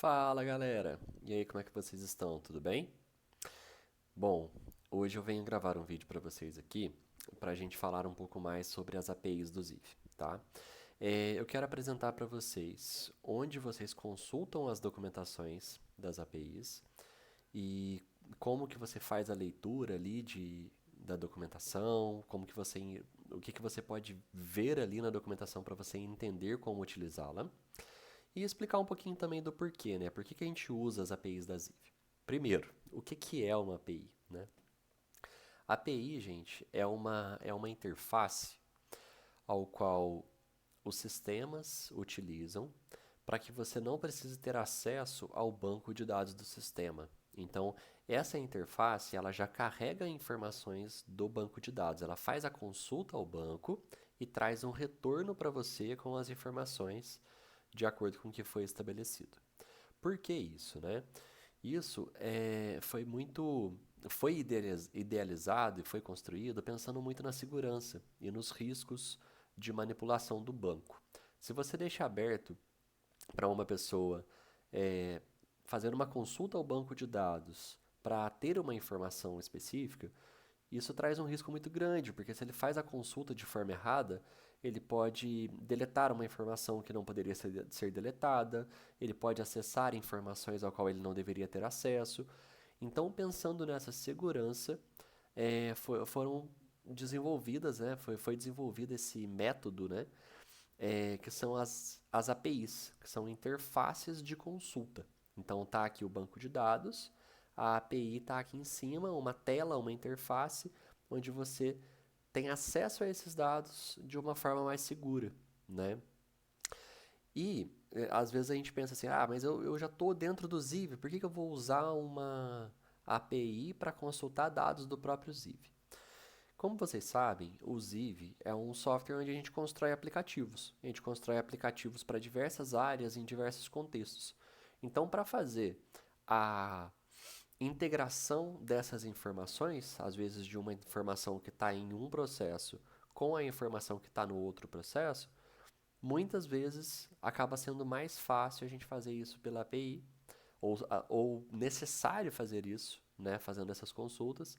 Fala galera! E aí, como é que vocês estão? Tudo bem? Bom, hoje eu venho gravar um vídeo para vocês aqui para a gente falar um pouco mais sobre as APIs do Ziv, tá? Eu quero apresentar para vocês onde vocês consultam as documentações das APIs e como que você faz a leitura ali da documentação, o que que você pode ver ali na documentação para você entender como utilizá-la. E explicar um pouquinho também do porquê, né? Por que que a gente usa as APIs da Ziv? Primeiro, o que que é uma API, né? A API, gente, é uma interface ao qual os sistemas utilizam para que você não precise ter acesso ao banco de dados do sistema. Então, essa interface, ela já carrega informações do banco de dados. Ela faz a consulta ao banco e traz um retorno para você com as informações de acordo com o que foi estabelecido. Por que isso, né? Isso foi idealizado e foi construído pensando muito na segurança e nos riscos de manipulação do banco. Se você deixa aberto para uma pessoa é, fazer uma consulta ao banco de dados para ter uma informação específica, isso traz um risco muito grande, porque se ele faz a consulta de forma errada, ele pode deletar uma informação que não poderia ser deletada, ele pode acessar informações ao qual ele não deveria ter acesso. Então, pensando nessa segurança, foram desenvolvidas, né, foi desenvolvido esse método, né, que são as APIs, que são interfaces de consulta. Então, está aqui o banco de dados, a API está aqui em cima, uma tela, uma interface, onde você tem acesso a esses dados de uma forma mais segura, né? E às vezes a gente pensa assim, mas eu já estou dentro do Ziv, por que que eu vou usar uma API para consultar dados do próprio Ziv? Como vocês sabem, o Ziv é um software onde a gente constrói aplicativos. A gente constrói aplicativos para diversas áreas em diversos contextos. Então, para fazer a integração dessas informações, às vezes de uma informação que está em um processo com a informação que está no outro processo, muitas vezes acaba sendo mais fácil a gente fazer isso pela API, ou necessário fazer isso, né, fazendo essas consultas.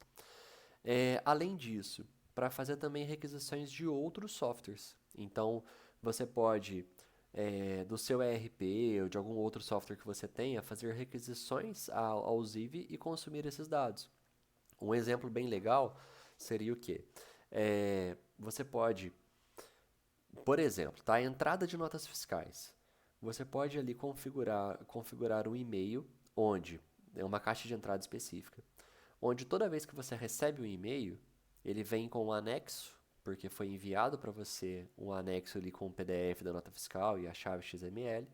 Além disso, para fazer também requisições de outros softwares. Então, você pode, do seu ERP ou de algum outro software que você tenha, fazer requisições ao Ziv e consumir esses dados. Um exemplo bem legal seria o quê? Você pode, por exemplo, tá? A entrada de notas fiscais. Você pode ali configurar um e-mail onde é uma caixa de entrada específica, onde toda vez que você recebe um e-mail, ele vem com um anexo, porque foi enviado para você um anexo ali com o PDF da nota fiscal e a chave XML.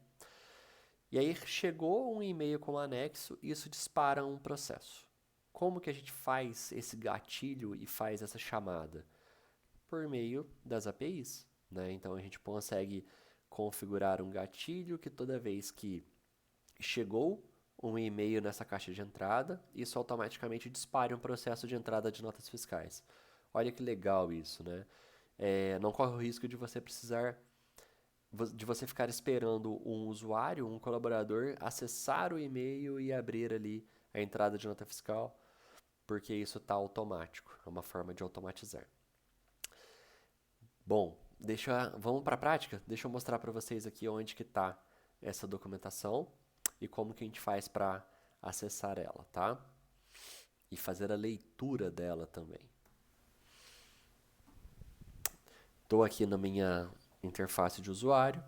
E aí chegou um e-mail com o anexo e isso dispara um processo. Como que a gente faz esse gatilho e faz essa chamada? Por meio das APIs, né? Então a gente consegue configurar um gatilho que toda vez que chegou um e-mail nessa caixa de entrada, isso automaticamente dispare um processo de entrada de notas fiscais. Olha que legal isso, né? Não corre o risco de você de você ficar esperando um usuário, um colaborador, acessar o e-mail e abrir ali a entrada de nota fiscal, porque isso está automático, é uma forma de automatizar. Bom, vamos para a prática? Deixa eu mostrar para vocês aqui onde que está essa documentação e como que a gente faz para acessar ela, tá? E fazer a leitura dela também. Estou aqui na minha interface de usuário.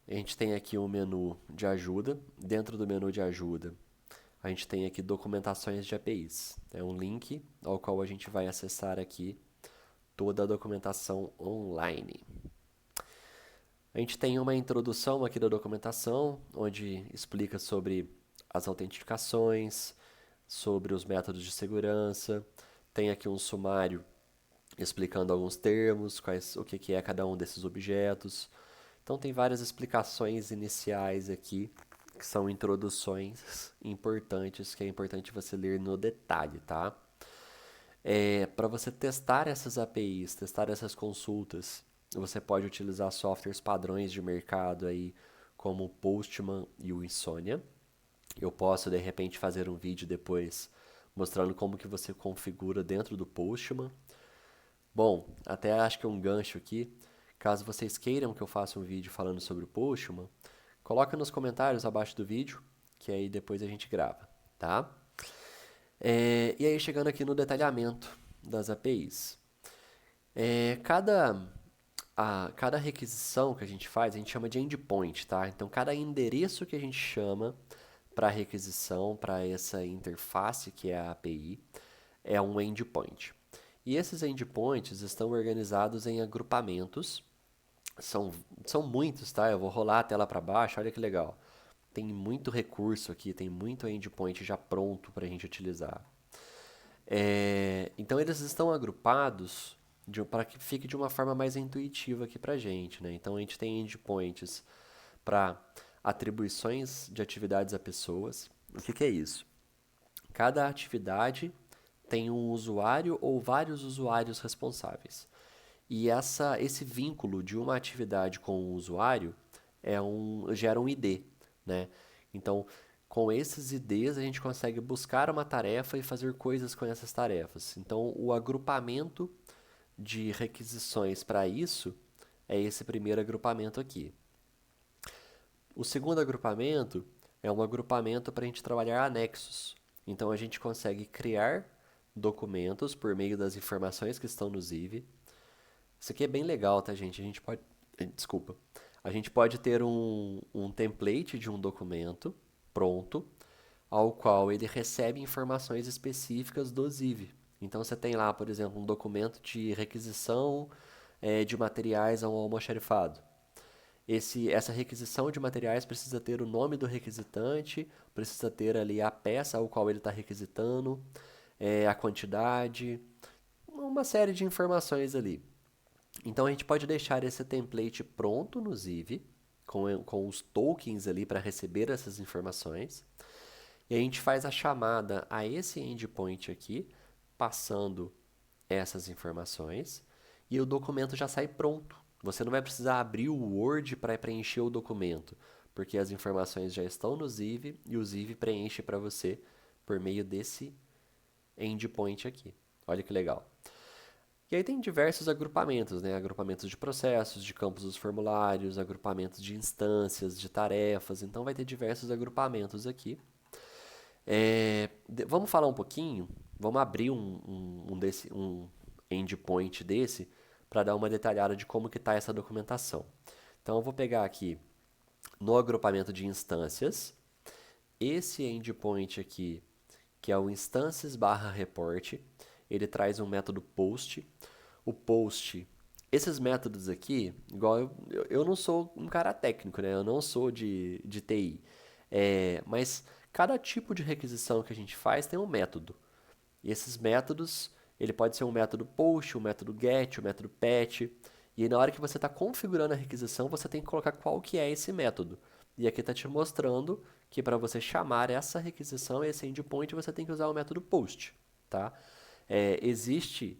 A gente tem aqui um menu de ajuda. Dentro do menu de ajuda, a gente tem aqui documentações de APIs. É um link ao qual a gente vai acessar aqui toda a documentação online. A gente tem uma introdução aqui da documentação, onde explica sobre as autentificações, sobre os métodos de segurança. Tem aqui um sumário explicando alguns termos, o que é cada um desses objetos. Então tem várias explicações iniciais aqui, que são introduções importantes, que é importante você ler no detalhe, tá? Para você testar essas APIs, testar essas consultas, você pode utilizar softwares padrões de mercado aí, como o Postman e o Insomnia. Eu posso, de repente, fazer um vídeo depois mostrando como que você configura dentro do Postman. Bom, até acho que é um gancho aqui. Caso vocês queiram que eu faça um vídeo falando sobre o Postman, coloca nos comentários abaixo do vídeo, que aí depois a gente grava, tá? E aí, chegando aqui no detalhamento das APIs. Cada requisição que a gente faz, a gente chama de endpoint, tá? Então, cada endereço que a gente chama para requisição, para essa interface que é a API, é um endpoint. E esses endpoints estão organizados em agrupamentos. São muitos, tá? Eu vou rolar a tela para baixo, olha que legal. Tem muito recurso aqui, tem muito endpoint já pronto para a gente utilizar. Então, eles estão agrupados para que fique de uma forma mais intuitiva aqui para a gente, né? Então, a gente tem endpoints para atribuições de atividades a pessoas. O que é isso? Cada atividade tem um usuário ou vários usuários responsáveis. E esse vínculo de uma atividade com o usuário gera um ID, né? Então, com esses IDs, a gente consegue buscar uma tarefa e fazer coisas com essas tarefas. Então, o agrupamento de requisições para isso é esse primeiro agrupamento aqui. O segundo agrupamento é um agrupamento para a gente trabalhar anexos. Então, a gente consegue criar documentos por meio das informações que estão no Ziv. Isso aqui é bem legal, tá, gente? Desculpa. A gente pode ter um template de um documento pronto, ao qual ele recebe informações específicas do Ziv. Então, você tem lá, por exemplo, um documento de requisição de materiais a um almoxarifado. Essa requisição de materiais precisa ter o nome do requisitante, precisa ter ali a peça ao qual ele está requisitando, a quantidade, uma série de informações ali. Então, a gente pode deixar esse template pronto no Ziv, com os tokens ali para receber essas informações. E a gente faz a chamada a esse endpoint aqui, passando essas informações, e o documento já sai pronto. Você não vai precisar abrir o Word para preencher o documento, porque as informações já estão no Ziv e o Ziv preenche para você por meio desse endpoint aqui. Olha que legal. E aí tem diversos agrupamentos, né? Agrupamentos de processos, de campos dos formulários, agrupamentos de instâncias, de tarefas. Então vai ter diversos agrupamentos aqui. Vamos falar um pouquinho, vamos abrir um endpoint desse para dar uma detalhada de como que está essa documentação. Então eu vou pegar aqui no agrupamento de instâncias, esse endpoint aqui, que é o instâncias/report, ele traz um método post. O post, esses métodos aqui, igual eu não sou um cara técnico, né? Eu não sou de TI, mas cada tipo de requisição que a gente faz tem um método. E esses métodos, ele pode ser um método post, um método get, um método patch. E aí, na hora que você está configurando a requisição, você tem que colocar qual que é esse método. E aqui está te mostrando que para você chamar essa requisição, esse endpoint, você tem que usar o método post, tá? Existe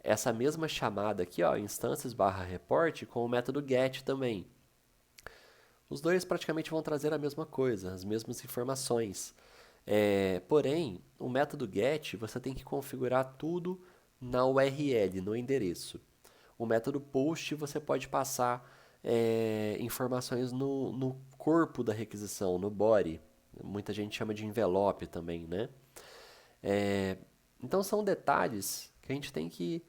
essa mesma chamada aqui, ó, instâncias/report, com o método get também. Os dois praticamente vão trazer a mesma coisa, as mesmas informações. Porém, o método get, você tem que configurar tudo na URL, no endereço. O método post, você pode passar informações no corpo da requisição, no body. Muita gente chama de envelope também, né? Então, são detalhes que a gente tem que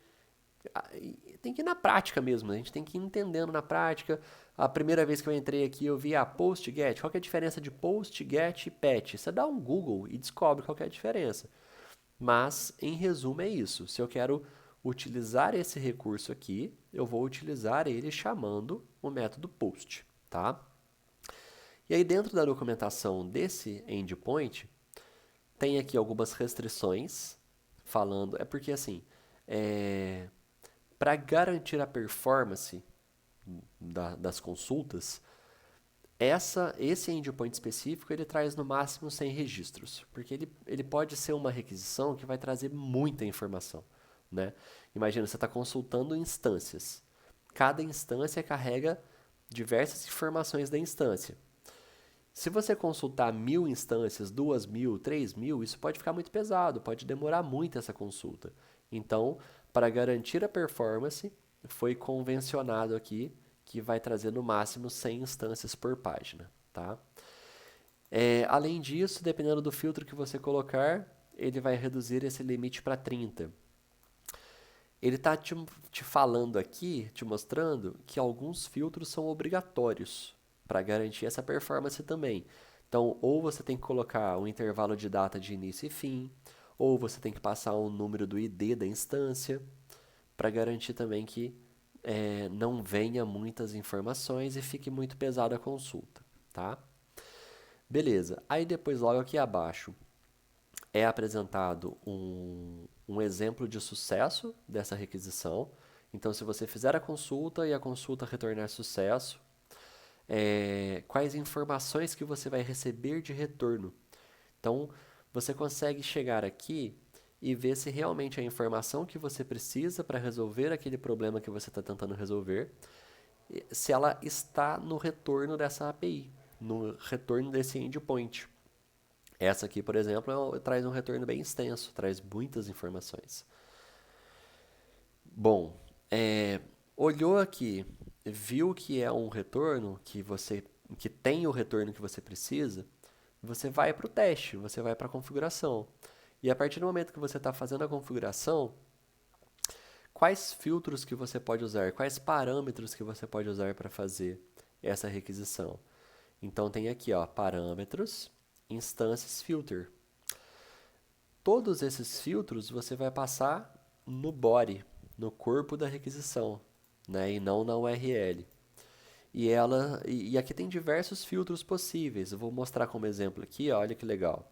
ir na prática mesmo, né? A gente tem que ir entendendo na prática. A primeira vez que eu entrei aqui, eu vi post, get. Qual que é a diferença de post, get e patch? Você dá um Google e descobre qual que é a diferença. Mas, em resumo, é isso. Se eu quero utilizar esse recurso aqui, eu vou utilizar ele chamando o método post, tá? E aí, dentro da documentação desse endpoint, tem aqui algumas restrições falando... É porque, assim, para garantir a performance das consultas, esse endpoint específico ele traz no máximo 100 registros, porque ele pode ser uma requisição que vai trazer muita informação, né? Imagina, você está consultando instâncias. Cada instância carrega diversas informações da instância. Se você consultar 1000 instâncias, 2000, 3000, isso pode ficar muito pesado, pode demorar muito essa consulta. Então, para garantir a performance, foi convencionado aqui que vai trazer no máximo 100 instâncias por página, tá? Além disso, dependendo do filtro que você colocar, ele vai reduzir esse limite para 30. Ele está te falando aqui, te mostrando que alguns filtros são obrigatórios para garantir essa performance também. Então, ou você tem que colocar um intervalo de data de início e fim, ou você tem que passar um número do ID da instância, para garantir também que não venha muitas informações e fique muito pesada a consulta, tá? Beleza. Aí depois, logo aqui abaixo, é apresentado um exemplo de sucesso dessa requisição. Então, se você fizer a consulta e a consulta retornar sucesso, quais informações que você vai receber de retorno. Então, você consegue chegar aqui e ver se realmente a informação que você precisa para resolver aquele problema que você está tentando resolver, se ela está no retorno dessa API, no retorno desse endpoint. Essa aqui, por exemplo, traz um retorno bem extenso, traz muitas informações. Bom, olhou aqui, viu que é um retorno que tem o retorno que você precisa, você vai para o teste, você vai para a configuração. E a partir do momento que você está fazendo a configuração, quais filtros que você pode usar, quais parâmetros que você pode usar para fazer essa requisição? Então tem aqui, ó, parâmetros, instâncias, filter. Todos esses filtros você vai passar no body, no corpo da requisição, né, e não na URL. E aqui tem diversos filtros possíveis. Eu vou mostrar como exemplo aqui, ó, olha que legal.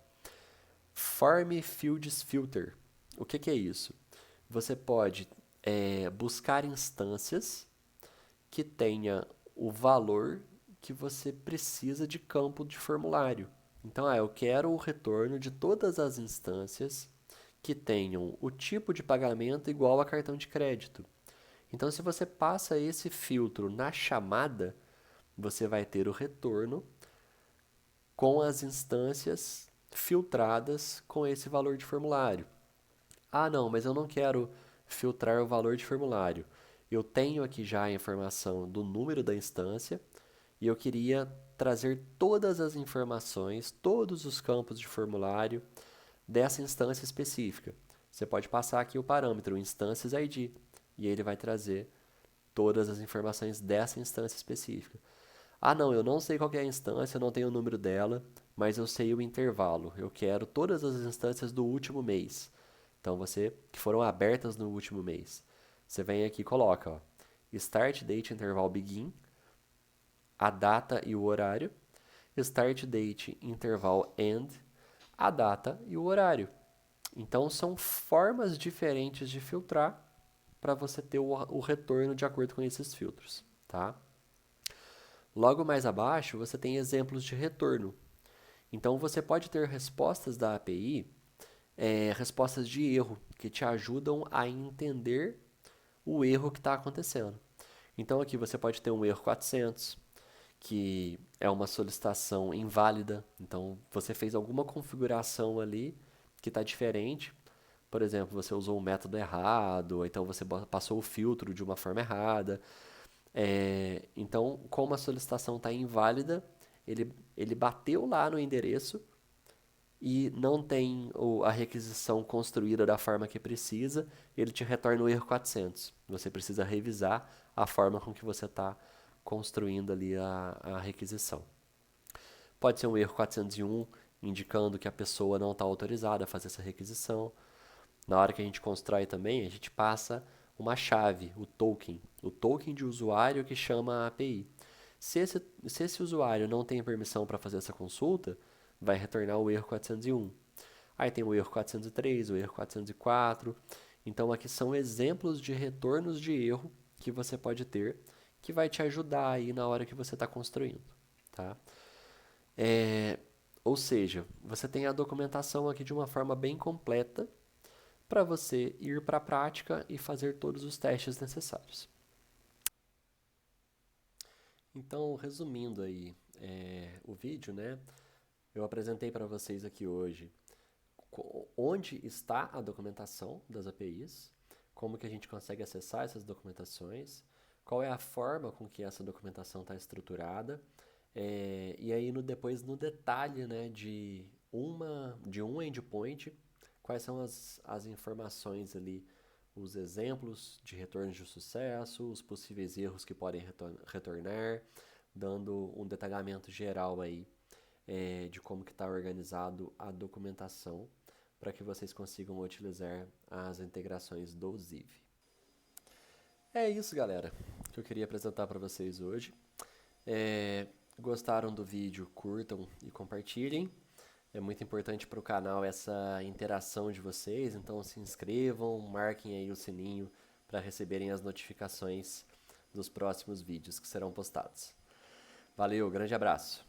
Form Fields Filter. O que é isso? Você pode buscar instâncias que tenha o valor que você precisa de campo de formulário. Então, eu quero o retorno de todas as instâncias que tenham o tipo de pagamento igual a cartão de crédito. Então, se você passa esse filtro na chamada, você vai ter o retorno com as instâncias filtradas com esse valor de formulário. Ah, não, mas eu não quero filtrar o valor de formulário. Eu tenho aqui já a informação do número da instância e eu queria trazer todas as informações, todos os campos de formulário dessa instância específica. Você pode passar aqui o parâmetro instâncias ID e ele vai trazer todas as informações dessa instância específica. Ah, não, eu não sei qual é a instância, eu não tenho o número dela, mas eu sei o intervalo. Eu quero todas as instâncias do último mês. Então, que foram abertas no último mês. Você vem aqui e coloca, ó, start date interval begin, a data e o horário, start date interval end, a data e o horário. Então, são formas diferentes de filtrar para você ter o retorno de acordo com esses filtros, tá? Logo mais abaixo, você tem exemplos de retorno. Então, você pode ter respostas da API, respostas de erro, que te ajudam a entender o erro que está acontecendo. Então, aqui você pode ter um erro 400, que é uma solicitação inválida. Então, você fez alguma configuração ali que está diferente. Por exemplo, você usou um método errado, ou então você passou o filtro de uma forma errada. Então, como a solicitação está inválida, ele bateu lá no endereço e não tem a requisição construída da forma que precisa, ele te retorna o erro 400. Você precisa revisar a forma com que você está construindo ali a requisição. Pode ser um erro 401, indicando que a pessoa não está autorizada a fazer essa requisição. Na hora que a gente constrói também, a gente passa uma chave, o token de usuário que chama a API. Se esse usuário não tem permissão para fazer essa consulta, vai retornar o erro 401. Aí tem o erro 403, o erro 404. Então, aqui são exemplos de retornos de erro que você pode ter, que vai te ajudar aí na hora que você está construindo, tá? Ou seja, você tem a documentação aqui de uma forma bem completa para você ir para a prática e fazer todos os testes necessários. Então, resumindo aí, o vídeo, né, eu apresentei para vocês aqui hoje onde está a documentação das APIs, como que a gente consegue acessar essas documentações, qual é a forma com que essa documentação está estruturada, e aí depois no detalhe, né, de um endpoint, quais são as informações ali, os exemplos de retornos de sucesso, os possíveis erros que podem retornar, dando um detalhamento geral aí de como que está organizado a documentação para que vocês consigam utilizar as integrações do Ziv. É isso, galera, que eu queria apresentar para vocês hoje. Gostaram do vídeo? Curtam e compartilhem. É muito importante para o canal essa interação de vocês, então se inscrevam, marquem aí o sininho para receberem as notificações dos próximos vídeos que serão postados. Valeu, grande abraço!